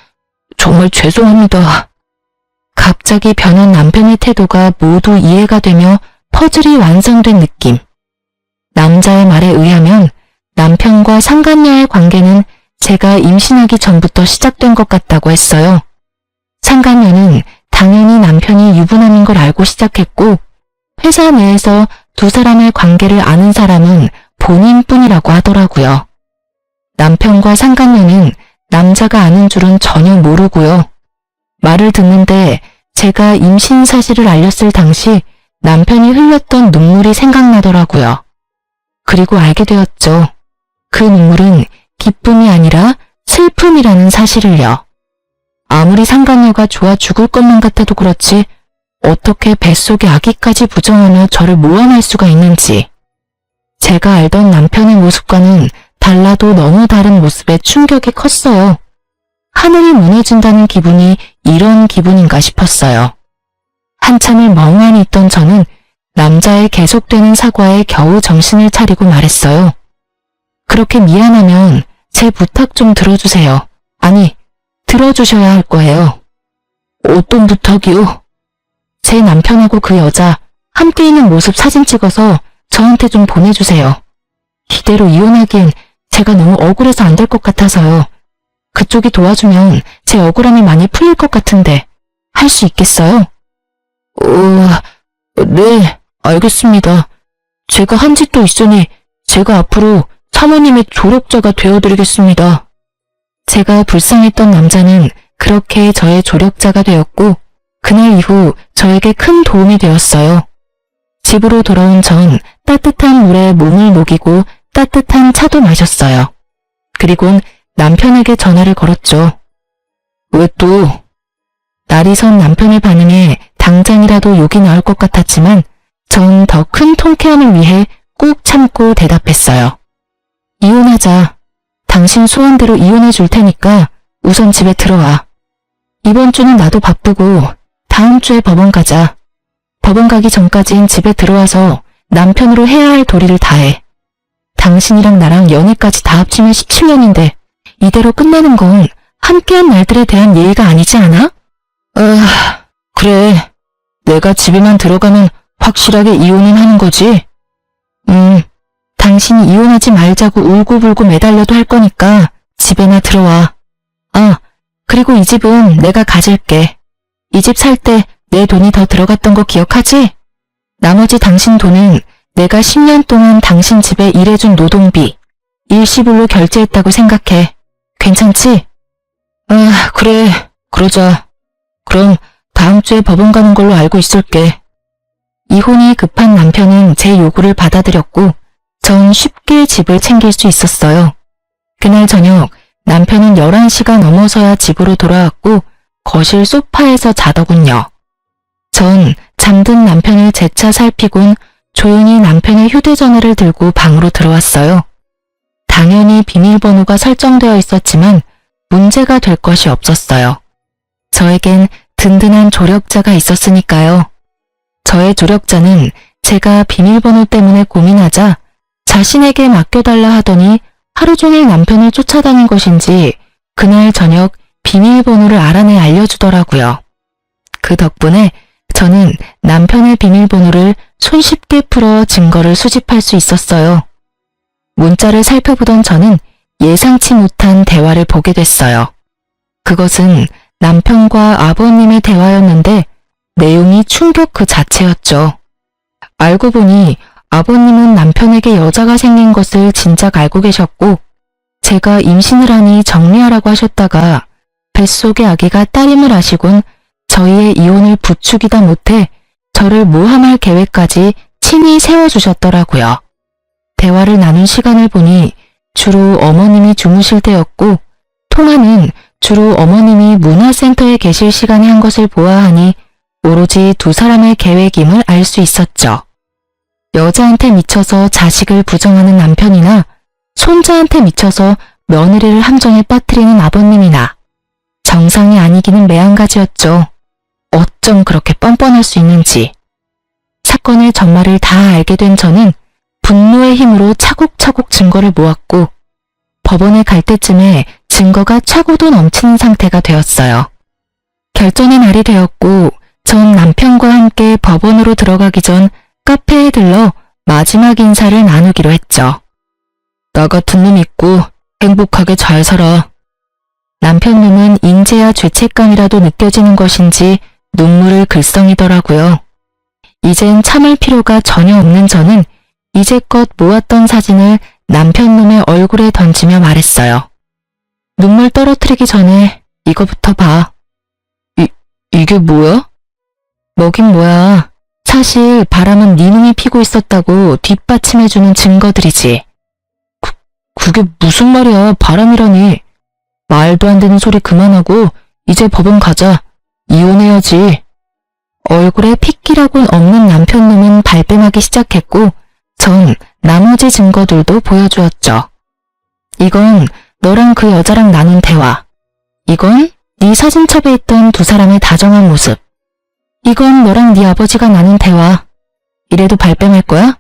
정말 죄송합니다. 갑자기 변한 남편의 태도가 모두 이해가 되며 퍼즐이 완성된 느낌. 남자의 말에 의하면 남편과 상간녀의 관계는 제가 임신하기 전부터 시작된 것 같다고 했어요. 상간녀는 당연히 남편이 유부남인 걸 알고 시작했고 회사 내에서 두 사람의 관계를 아는 사람은 본인뿐이라고 하더라고요. 남편과 상간녀는 남자가 아는 줄은 전혀 모르고요. 말을 듣는데 제가 임신 사실을 알렸을 당시 남편이 흘렸던 눈물이 생각나더라고요. 그리고 알게 되었죠. 그 눈물은 기쁨이 아니라 슬픔이라는 사실을요. 아무리 상간녀가 좋아 죽을 것만 같아도 그렇지 어떻게 뱃속에 아기까지 부정하며 저를 모함할 수가 있는지. 제가 알던 남편의 모습과는 달라도 너무 다른 모습에 충격이 컸어요. 하늘이 무너진다는 기분이 이런 기분인가 싶었어요. 한참을 멍하니 있던 저는 남자의 계속되는 사과에 겨우 정신을 차리고 말했어요. 그렇게 미안하면 제 부탁 좀 들어주세요. 아니, 들어주셔야 할 거예요. 어떤 부탁이요? 제 남편하고 그 여자 함께 있는 모습 사진 찍어서 저한테 좀 보내주세요. 이대로 이혼하기엔 제가 너무 억울해서 안 될 것 같아서요. 그쪽이 도와주면 제 억울함이 많이 풀릴 것 같은데 할 수 있겠어요? 네, 알겠습니다. 제가 한 짓도 있으니 제가 앞으로 사모님의 조력자가 되어드리겠습니다. 제가 불쌍했던 남자는 그렇게 저의 조력자가 되었고 그날 이후 저에게 큰 도움이 되었어요. 집으로 돌아온 전 따뜻한 물에 몸을 녹이고 따뜻한 차도 마셨어요. 그리곤 남편에게 전화를 걸었죠. 왜 또? 날이 선 남편의 반응에 당장이라도 욕이 나올 것 같았지만 전 더 큰 통쾌함을 위해 꾹 참고 대답했어요. 이혼하자. 당신 소원대로 이혼해 줄 테니까 우선 집에 들어와. 이번 주는 나도 바쁘고 다음 주에 법원 가자. 법원 가기 전까진 집에 들어와서 남편으로 해야 할 도리를 다해. 당신이랑 나랑 연애까지 다 합치면 17년인데 이대로 끝나는 건 함께한 날들에 대한 예의가 아니지 않아? 그래. 내가 집에만 들어가면 확실하게 이혼은 하는 거지? 당신이 이혼하지 말자고 울고불고 매달려도 할 거니까 집에나 들어와. 그리고 이 집은 내가 가질게. 이 집 살 때 내 돈이 더 들어갔던 거 기억하지? 나머지 당신 돈은 내가 10년 동안 당신 집에 일해준 노동비, 일시불로 결제했다고 생각해. 괜찮지? 그래. 그러자. 그럼 다음 주에 법원 가는 걸로 알고 있을게. 이혼이 급한 남편은 제 요구를 받아들였고 전 쉽게 집을 챙길 수 있었어요. 그날 저녁 남편은 11시가 넘어서야 집으로 돌아왔고 거실 소파에서 자더군요. 전 잠든 남편을 재차 살피곤 조용히 남편의 휴대전화를 들고 방으로 들어왔어요. 당연히 비밀번호가 설정되어 있었지만 문제가 될 것이 없었어요. 저에겐 든든한 조력자가 있었으니까요. 저의 조력자는 제가 비밀번호 때문에 고민하자 자신에게 맡겨달라 하더니 하루 종일 남편을 쫓아다닌 것인지 그날 저녁 비밀번호를 알아내 알려주더라고요. 그 덕분에 저는 남편의 비밀번호를 손쉽게 풀어 증거를 수집할 수 있었어요. 문자를 살펴보던 저는 예상치 못한 대화를 보게 됐어요. 그것은 남편과 아버님의 대화였는데 내용이 충격 그 자체였죠. 알고 보니 아버님은 남편에게 여자가 생긴 것을 진작 알고 계셨고 제가 임신을 하니 정리하라고 하셨다가 뱃속의 아기가 딸임을 아시곤 저희의 이혼을 부추기다 못해 저를 모함할 계획까지 친히 세워주셨더라고요. 대화를 나눈 시간을 보니 주로 어머님이 주무실 때였고 통화는 주로 어머님이 문화센터에 계실 시간에 한 것을 보아하니 오로지 두 사람의 계획임을 알 수 있었죠. 여자한테 미쳐서 자식을 부정하는 남편이나 손자한테 미쳐서 며느리를 함정에 빠뜨리는 아버님이나 정상이 아니기는 매한가지였죠. 어쩜 그렇게 뻔뻔할 수 있는지. 사건의 전말을 다 알게 된 저는 분노의 힘으로 차곡차곡 증거를 모았고 법원에 갈 때쯤에 증거가 차고도 넘치는 상태가 되었어요. 결전의 날이 되었고 전 남편과 함께 법원으로 들어가기 전 카페에 들러 마지막 인사를 나누기로 했죠. 나 같은 놈 있고 행복하게 잘 살아. 남편 놈은 인재야 죄책감이라도 느껴지는 것인지 눈물을 글썽이더라고요. 이젠 참을 필요가 전혀 없는 저는 이제껏 모았던 사진을 남편 놈의 얼굴에 던지며 말했어요. 눈물 떨어뜨리기 전에 이거부터 봐. 이게 뭐야? 뭐긴 뭐야. 사실 바람은 네 놈이 피고 있었다고 뒷받침해주는 증거들이지. 그게 무슨 말이야. 바람이라니. 말도 안 되는 소리 그만하고 이제 법원 가자. 이혼해야지. 얼굴에 핏기라곤 없는 남편 놈은 발뺌하기 시작했고 전 나머지 증거들도 보여주었죠. 이건 너랑 그 여자랑 나눈 대화. 이건 네 사진첩에 있던 두 사람의 다정한 모습. 이건 너랑 네 아버지가 나눈 대화. 이래도 발뺌할 거야?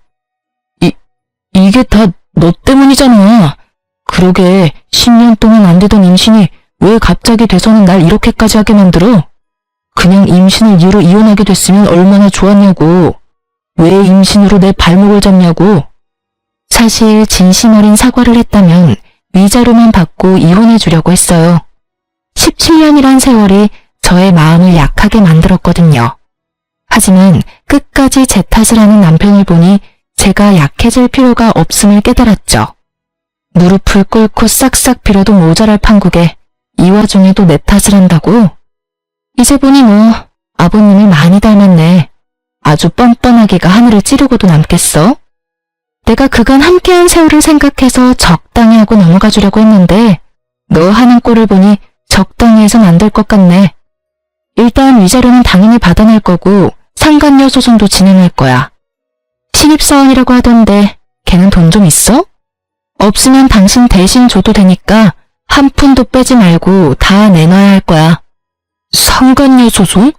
이게 다 너 때문이잖아. 그러게 10년 동안 안 되던 임신이 왜 갑자기 돼서는 날 이렇게까지 하게 만들어? 그냥 임신을 이유로 이혼하게 됐으면 얼마나 좋았냐고. 왜 임신으로 내 발목을 잡냐고. 사실 진심 어린 사과를 했다면 위자료만 받고 이혼해 주려고 했어요. 17년이란 세월이 저의 마음을 약하게 만들었거든요. 하지만 끝까지 제 탓을 하는 남편을 보니 제가 약해질 필요가 없음을 깨달았죠. 무릎을 꿇고 싹싹 빌어도 모자랄 판국에 이 와중에도 내 탓을 한다고? 이제 보니 뭐 아버님을 많이 닮았네. 아주 뻔뻔하기가 하늘을 찌르고도 남겠어? 내가 그간 함께한 세월을 생각해서 적당히 하고 넘어가 주려고 했는데 너 하는 꼴을 보니 적당히 해선 안 될 것 같네. 일단 위자료는 당연히 받아낼 거고 상간녀 소송도 진행할 거야. 신입사원이라고 하던데 걔는 돈 좀 있어? 없으면 당신 대신 줘도 되니까 한 푼도 빼지 말고 다 내놔야 할 거야. 상간녀 소송?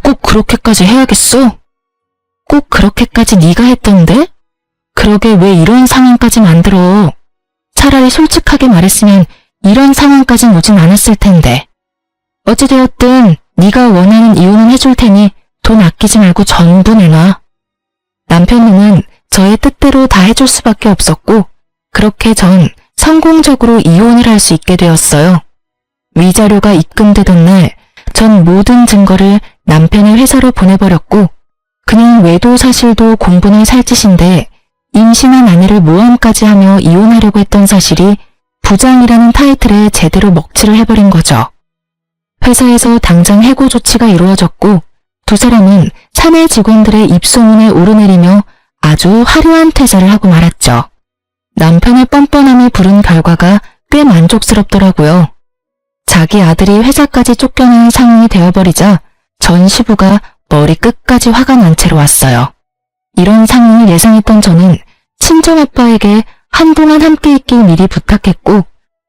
꼭 그렇게까지 해야겠어? 꼭 그렇게까지 네가 했던데? 그러게 왜 이런 상황까지 만들어. 차라리 솔직하게 말했으면 이런 상황까진 오진 않았을 텐데. 어찌되었든 네가 원하는 이혼은 해줄 테니 돈 아끼지 말고 전부 내놔. 남편은 저의 뜻대로 다 해줄 수밖에 없었고 그렇게 전 성공적으로 이혼을 할 수 있게 되었어요. 위자료가 입금되던 날 전 모든 증거를 남편의 회사로 보내버렸고 그냥 외도 사실도 공분을 살 짓인데 임신한 아내를 모함까지 하며 이혼하려고 했던 사실이 부장이라는 타이틀에 제대로 먹칠을 해버린 거죠. 회사에서 당장 해고 조치가 이루어졌고 두 사람은 사내 직원들의 입소문에 오르내리며 아주 화려한 퇴사를 하고 말았죠. 남편의 뻔뻔함이 부른 결과가 꽤 만족스럽더라고요. 자기 아들이 회사까지 쫓겨나는 상황이 되어버리자 전 시부가 머리 끝까지 화가 난 채로 왔어요. 이런 상황을 예상했던 저는 친정아빠에게 한동안 함께 있길 미리 부탁했고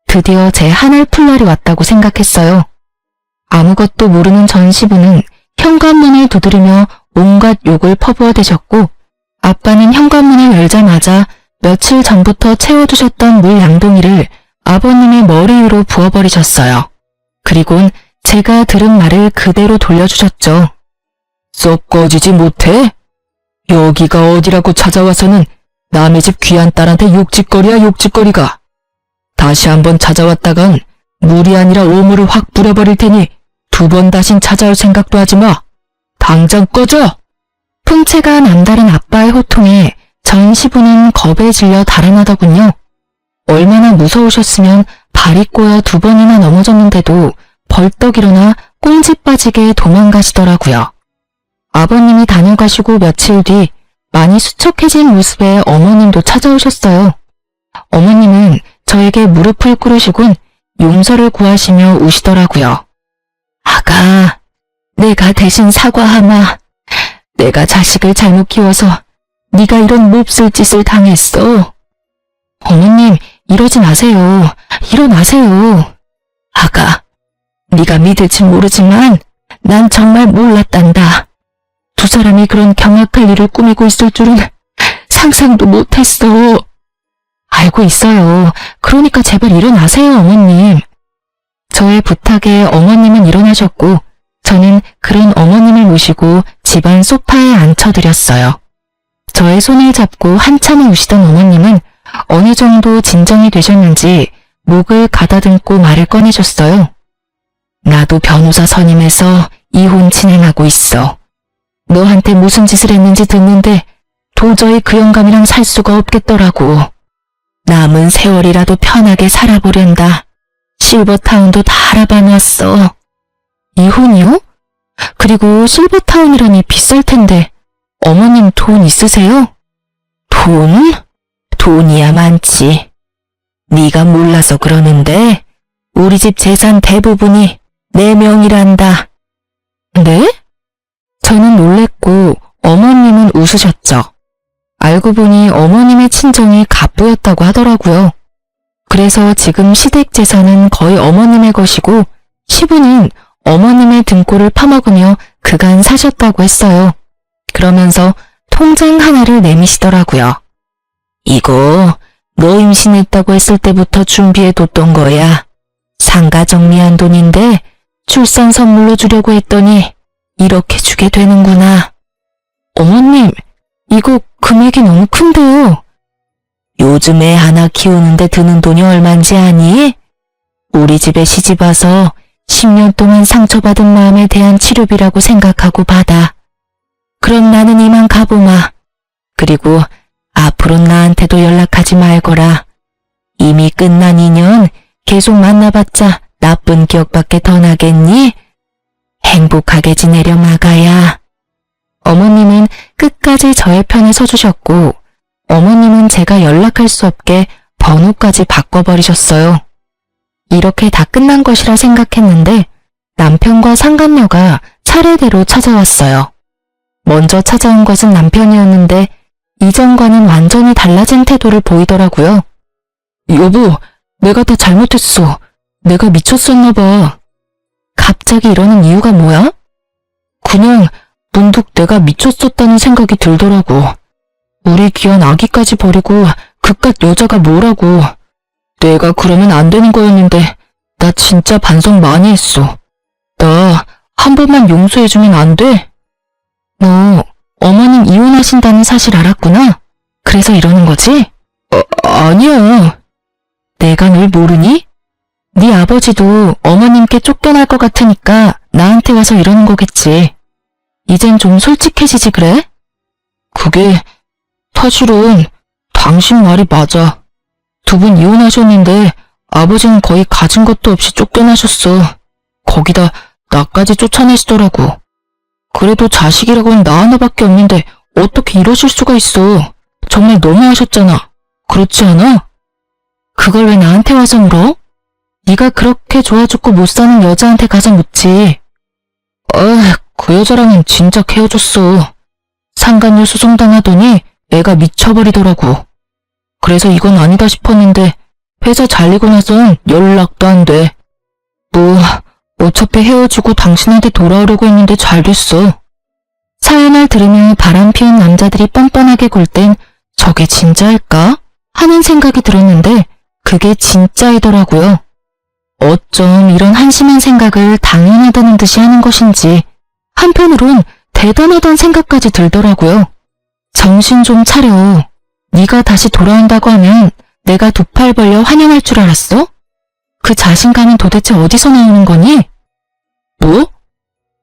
드디어 제 한을 풀 날이 왔다고 생각했어요. 아무것도 모르는 전 시부는 현관문을 두드리며 온갖 욕을 퍼부어대셨고 아빠는 현관문을 열자마자 며칠 전부터 채워두셨던 물 양동이를 아버님의 머리 위로 부어버리셨어요. 그리곤 제가 들은 말을 그대로 돌려주셨죠. 썩 꺼지지 못해? 여기가 어디라고 찾아와서는 남의 집 귀한 딸한테 욕짓거리야 욕짓거리가. 다시 한번 찾아왔다간 물이 아니라 오물을 확 뿌려버릴 테니 2번 다신 찾아올 생각도 하지 마. 당장 꺼져! 풍채가 남다른 아빠의 호통에 전 시부는 겁에 질려 달아나더군요. 얼마나 무서우셨으면 발이 꼬여 2번이나 넘어졌는데도 벌떡 일어나 꽁지 빠지게 도망가시더라고요. 아버님이 다녀가시고 며칠 뒤 많이 수척해진 모습의 어머님도 찾아오셨어요. 어머님은 저에게 무릎을 꿇으시곤 용서를 구하시며 우시더라고요. 아가, 내가 대신 사과하마. 내가 자식을 잘못 키워서 네가 이런 몹쓸 짓을 당했어. 어머님, 이러지 마세요. 일어나세요. 아가, 네가 믿을지 모르지만 난 정말 몰랐단다. 2 사람이 그런 경악할 일을 꾸미고 있을 줄은 상상도 못했어. 알고 있어요. 그러니까 제발 일어나세요, 어머님. 저의 부탁에 어머님은 일어나셨고 저는 그런 어머님을 모시고 집안 소파에 앉혀드렸어요. 저의 손을 잡고 한참을 우시던 어머님은 어느 정도 진정이 되셨는지 목을 가다듬고 말을 꺼내셨어요. 나도 변호사 선임해서 이혼 진행하고 있어. 너한테 무슨 짓을 했는지 듣는데 도저히 그 영감이랑 살 수가 없겠더라고. 남은 세월이라도 편하게 살아보련다. 실버타운도 다 알아봐놨어. 이혼이요? 그리고 실버타운이라니 비쌀 텐데 어머님 돈 있으세요? 돈? 돈이야 많지. 네가 몰라서 그러는데 우리 집 재산 대부분이 내 명이란다. 네? 저는 놀랬고 어머님은 웃으셨죠. 알고 보니 어머님의 친정이 갑부였다고 하더라고요. 그래서 지금 시댁 재산은 거의 어머님의 것이고 시부는 어머님의 등골을 파먹으며 그간 사셨다고 했어요. 그러면서 통장 하나를 내미시더라고요. 이거 너 임신했다고 했을 때부터 준비해뒀던 거야. 상가 정리한 돈인데 출산 선물로 주려고 했더니 이렇게 주게 되는구나. 어머님, 이거 금액이 너무 큰데요. 요즘 애 하나 키우는데 드는 돈이 얼만지 아니? 우리 집에 시집와서 10년 동안 상처받은 마음에 대한 치료비라고 생각하고 받아. 그럼 나는 이만 가보마. 그리고 앞으로 나한테도 연락하지 말거라. 이미 끝난 인연 계속 만나봤자 나쁜 기억밖에 더 나겠니? 행복하게 지내렴 아가야. 어머님은 끝까지 저의 편에 서주셨고 어머님은 제가 연락할 수 없게 번호까지 바꿔버리셨어요. 이렇게 다 끝난 것이라 생각했는데 남편과 상간녀가 차례대로 찾아왔어요. 먼저 찾아온 것은 남편이었는데 이전과는 완전히 달라진 태도를 보이더라고요. 여보, 내가 다 잘못했어. 내가 미쳤었나 봐. 갑자기 이러는 이유가 뭐야? 그냥 문득 내가 미쳤었다는 생각이 들더라고. 우리 귀한 아기까지 버리고 그깟 여자가 뭐라고. 내가 그러면 안 되는 거였는데 나 진짜 반성 많이 했어. 나 한 번만 용서해주면 안 돼? 너 어머님 이혼하신다는 사실 알았구나? 그래서 이러는 거지? 아니야. 내가 널 모르니? 네 아버지도 어머님께 쫓겨날 것 같으니까 나한테 와서 이러는 거겠지. 이젠 좀 솔직해지지 그래? 그게 사실은 당신 말이 맞아. 2분 이혼하셨는데 아버지는 거의 가진 것도 없이 쫓겨나셨어. 거기다 나까지 쫓아내시더라고. 그래도 자식이라고는 나 하나밖에 없는데 어떻게 이러실 수가 있어. 정말 너무하셨잖아. 그렇지 않아? 그걸 왜 나한테 와서 물어? 네가 그렇게 좋아 죽고 못 사는 여자한테 가서 묻지. 그 여자랑은 진작 헤어졌어. 상간녀 소송당하더니 애가 미쳐버리더라고. 그래서 이건 아니다 싶었는데 회사 잘리고 나선 연락도 안 돼. 어차피 헤어지고 당신한테 돌아오려고 했는데 잘 됐어. 사연을 들으며 바람 피운 남자들이 뻔뻔하게 굴 땐 저게 진짜일까? 하는 생각이 들었는데 그게 진짜이더라고요. 어쩜 이런 한심한 생각을 당연하다는 듯이 하는 것인지 한편으론 대단하다는 생각까지 들더라고요. 정신 좀 차려. 네가 다시 돌아온다고 하면 내가 두 팔 벌려 환영할 줄 알았어? 그 자신감은 도대체 어디서 나오는 거니? 뭐?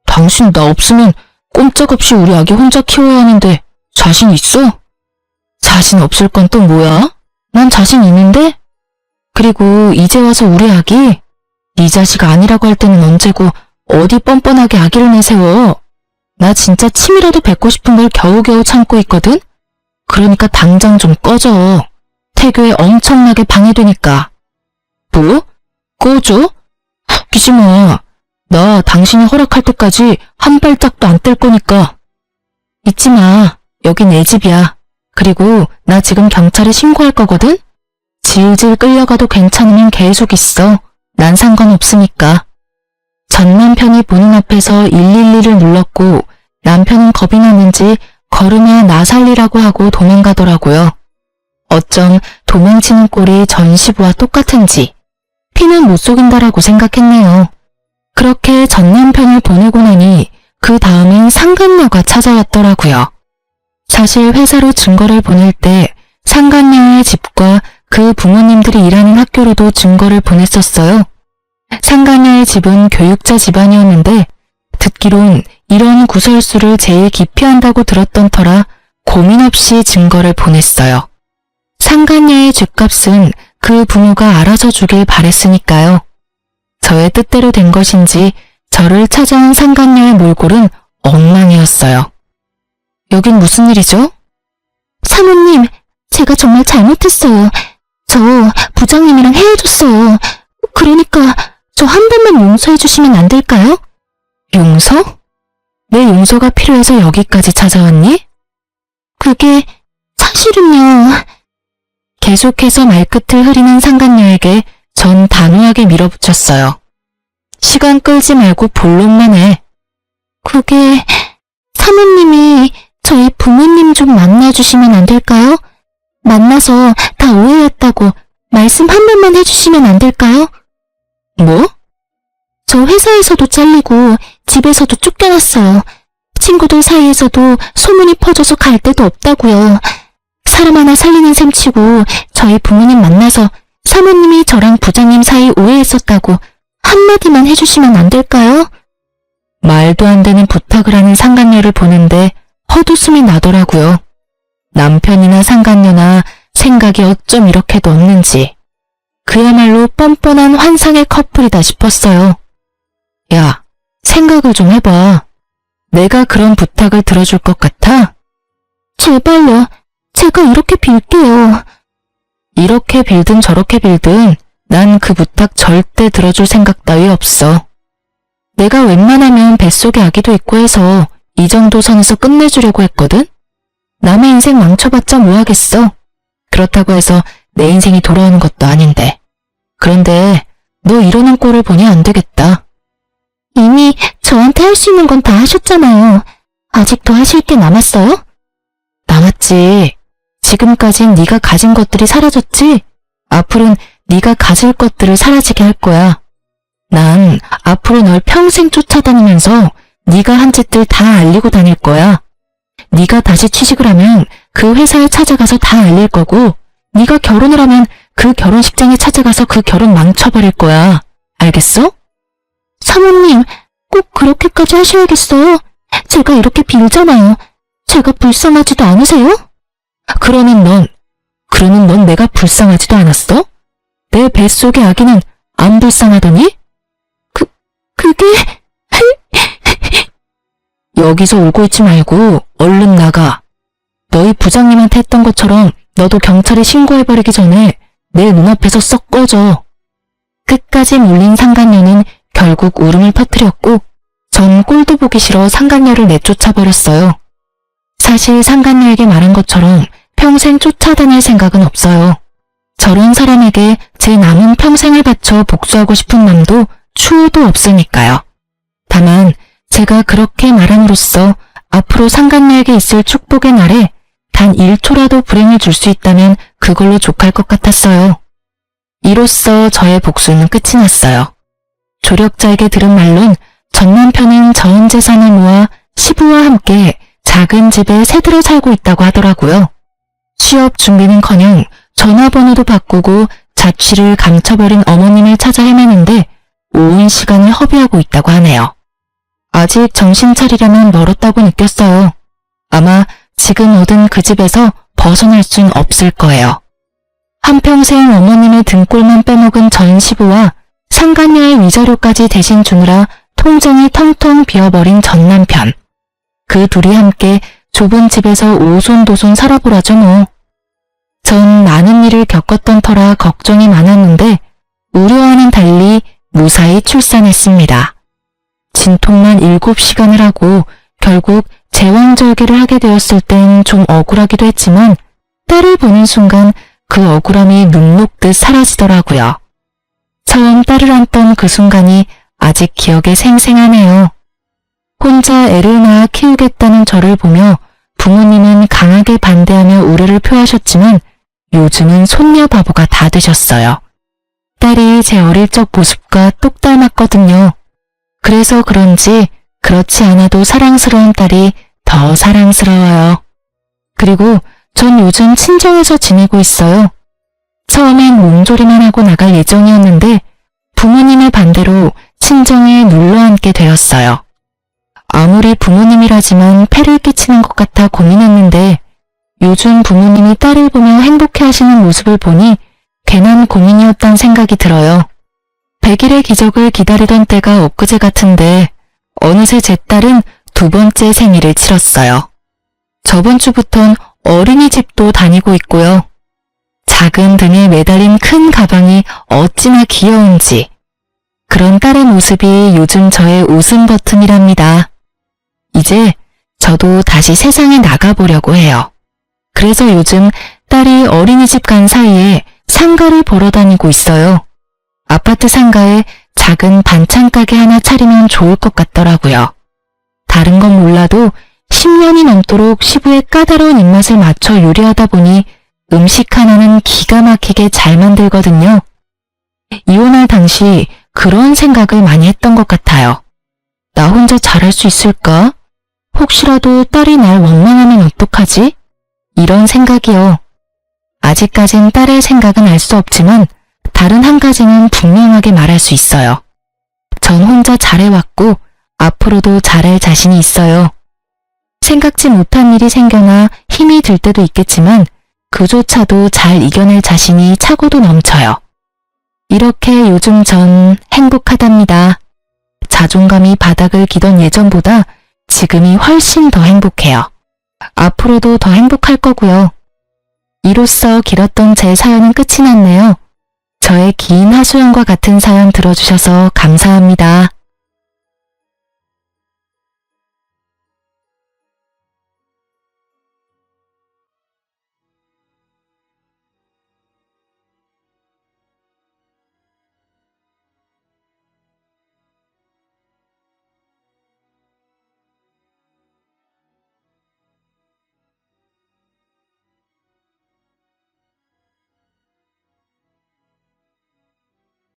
당신 나 없으면 꼼짝없이 우리 아기 혼자 키워야 하는데 자신 있어? 자신 없을 건 또 뭐야? 난 자신 있는데? 그리고 이제 와서 우리 아기? 네 자식 아니라고 할 때는 언제고 어디 뻔뻔하게 아기를 내세워. 나 진짜 침이라도 뱉고 싶은 걸 겨우겨우 참고 있거든? 그러니까 당장 좀 꺼져. 태교에 엄청나게 방해되니까. 뭐? 꺼져? 웃기지 마. 나 당신이 허락할 때까지 한 발짝도 안 뗄 거니까. 잊지 마. 여긴 내 집이야. 그리고 나 지금 경찰에 신고할 거거든? 질질 끌려가도 괜찮으면 계속 있어. 난 상관없으니까. 전 남편이 보는 앞에서 112를 눌렀고 남편은 겁이 나는지 걸으며 나 살리라고 하고 도망가더라고요. 어쩜 도망치는 꼴이 전시부와 똑같은지 피는 못 속인다라고 생각했네요. 그렇게 전 남편을 보내고 나니 그 다음엔 상간녀가 찾아왔더라고요. 사실 회사로 증거를 보낼 때 상간녀의 집과 그 부모님들이 일하는 학교로도 증거를 보냈었어요. 상간녀의 집은 교육자 집안이었는데 듣기론 이런 구설수를 제일 기피한다고 들었던 터라 고민 없이 증거를 보냈어요. 상간녀의 죗값은 그 부모가 알아서 주길 바랬으니까요. 저의 뜻대로 된 것인지 저를 찾아온 상간녀의 몰골은 엉망이었어요. 여긴 무슨 일이죠? 사모님, 제가 정말 잘못했어요. 저 부장님이랑 헤어졌어요. 그러니까 저 한 번만 용서해 주시면 안 될까요? 용서? 내 용서가 필요해서 여기까지 찾아왔니? 그게 사실은요. 계속해서 말끝을 흐리는 상간녀에게 전 단호하게 밀어붙였어요. 시간 끌지 말고 본론만 해. 그게 사모님이 저희 부모님 좀 만나주시면 안 될까요? 만나서 다 오해였다고 말씀 한 번만 해주시면 안 될까요? 뭐? 저 회사에서도 잘리고 집에서도 쫓겨났어요. 친구들 사이에서도 소문이 퍼져서 갈 데도 없다고요. 사람 하나 살리는 셈치고 저희 부모님 만나서 사모님이 저랑 부장님 사이 오해했었다고 한마디만 해주시면 안 될까요? 말도 안 되는 부탁을 하는 상간녀를 보는데 헛웃음이 나더라고요. 남편이나 상간녀나 생각이 어쩜 이렇게도 없는지. 그야말로 뻔뻔한 환상의 커플이다 싶었어요. 야, 생각을 좀 해봐. 내가 그런 부탁을 들어줄 것 같아? 제발요. 제가 이렇게 빌게요. 이렇게 빌든 저렇게 빌든 난 그 부탁 절대 들어줄 생각 따위 없어. 내가 웬만하면 뱃속에 아기도 있고 해서 이 정도 선에서 끝내주려고 했거든? 남의 인생 망쳐봤자 뭐하겠어. 그렇다고 해서 내 인생이 돌아오는 것도 아닌데. 그런데 너 이러는 꼴을 보니 안 되겠다. 이미 저한테 할 수 있는 건 다 하셨잖아요. 아직 더 하실 게 남았어요? 남았지. 지금까진 네가 가진 것들이 사라졌지? 앞으로는 네가 가질 것들을 사라지게 할 거야. 난 앞으로 널 평생 쫓아다니면서 네가 한 짓들 다 알리고 다닐 거야. 네가 다시 취직을 하면 그 회사에 찾아가서 다 알릴 거고 네가 결혼을 하면 그 결혼식장에 찾아가서 그 결혼 망쳐버릴 거야. 알겠어? 사모님, 꼭 그렇게까지 하셔야겠어요? 제가 이렇게 빌잖아요. 제가 불쌍하지도 않으세요? 그러는 넌 내가 불쌍하지도 않았어? 내 뱃속의 아기는 안 불쌍하더니? 그게... 여기서 울고 있지 말고 얼른 나가. 너희 부장님한테 했던 것처럼 너도 경찰에 신고해버리기 전에 내 눈앞에서 썩 꺼져. 끝까지 물린 상간녀는 결국 울음을 터뜨렸고 전 꼴도 보기 싫어 상간녀를 내쫓아버렸어요. 사실 상간녀에게 말한 것처럼 평생 쫓아다닐 생각은 없어요. 저런 사람에게 제 남은 평생을 바쳐 복수하고 싶은 마음도 추호도 없으니까요. 다만 제가 그렇게 말함으로써 앞으로 상간녀에게 있을 축복의 날에 단 1초라도 불행을 줄 수 있다면 그걸로 족할 것 같았어요. 이로써 저의 복수는 끝이 났어요. 조력자에게 들은 말론 전 남편은 전 재산을 모아 시부와 함께 작은 집에 새들어 살고 있다고 하더라고요. 취업 준비는커녕 전화번호도 바꾸고 자취를 감춰버린 어머님을 찾아 헤매는데 온 시간을 허비하고 있다고 하네요. 아직 정신 차리려면 멀었다고 느꼈어요. 아마 지금 얻은 그 집에서 벗어날 순 없을 거예요. 한평생 어머님의 등골만 빼먹은 전 시부와 상간녀의 위자료까지 대신 주느라 통장이 텅텅 비어버린 전 남편. 그 둘이 함께 좁은 집에서 오손도손 살아보라죠 뭐. 전 많은 일을 겪었던 터라 걱정이 많았는데 우려와는 달리 무사히 출산했습니다. 진통만 7시간을 하고 결국 제왕절개를 하게 되었을 땐 좀 억울하기도 했지만 딸을 보는 순간 그 억울함이 눈 녹듯 사라지더라고요. 처음 딸을 안던 그 순간이 아직 기억에 생생하네요. 혼자 애를 낳아 키우겠다는 저를 보며 부모님은 강하게 반대하며 우려를 표하셨지만 요즘은 손녀 바보가 다 되셨어요. 딸이 제 어릴 적 모습과 똑 닮았거든요. 그래서 그런지 그렇지 않아도 사랑스러운 딸이 더 사랑스러워요. 그리고 전 요즘 친정에서 지내고 있어요. 처음엔 몸조리만 하고 나갈 예정이었는데 부모님의 반대로 친정에 눌러앉게 되었어요. 아무리 부모님이라지만 폐를 끼치는 것 같아 고민했는데 요즘 부모님이 딸을 보며 행복해하시는 모습을 보니 괜한 고민이었단 생각이 들어요. 100일의 기적을 기다리던 때가 엊그제 같은데 어느새 제 딸은 2번째 생일을 치렀어요. 저번 주부턴 어린이집도 다니고 있고요. 작은 등에 매달린 큰 가방이 어찌나 귀여운지. 그런 딸의 모습이 요즘 저의 웃음 버튼이랍니다. 이제 저도 다시 세상에 나가보려고 해요. 그래서 요즘 딸이 어린이집 간 사이에 상가를 보러 다니고 있어요. 아파트 상가에 작은 반찬 가게 하나 차리면 좋을 것 같더라고요. 다른 건 몰라도 10년이 넘도록 시부의 까다로운 입맛을 맞춰 요리하다 보니 음식 하나는 기가 막히게 잘 만들거든요. 이혼할 당시 그런 생각을 많이 했던 것 같아요. 나 혼자 잘할 수 있을까? 혹시라도 딸이 날 원망하면 어떡하지? 이런 생각이요. 아직까진 딸의 생각은 알 수 없지만 다른 한 가지는 분명하게 말할 수 있어요. 전 혼자 잘해왔고 앞으로도 잘할 자신이 있어요. 생각지 못한 일이 생겨나 힘이 들 때도 있겠지만 그조차도 잘 이겨낼 자신이 차고도 넘쳐요. 이렇게 요즘 전 행복하답니다. 자존감이 바닥을 기던 예전보다 지금이 훨씬 더 행복해요. 앞으로도 더 행복할 거고요. 이로써 길었던 제 사연은 끝이 났네요. 저의 긴 하소연과 같은 사연 들어주셔서 감사합니다.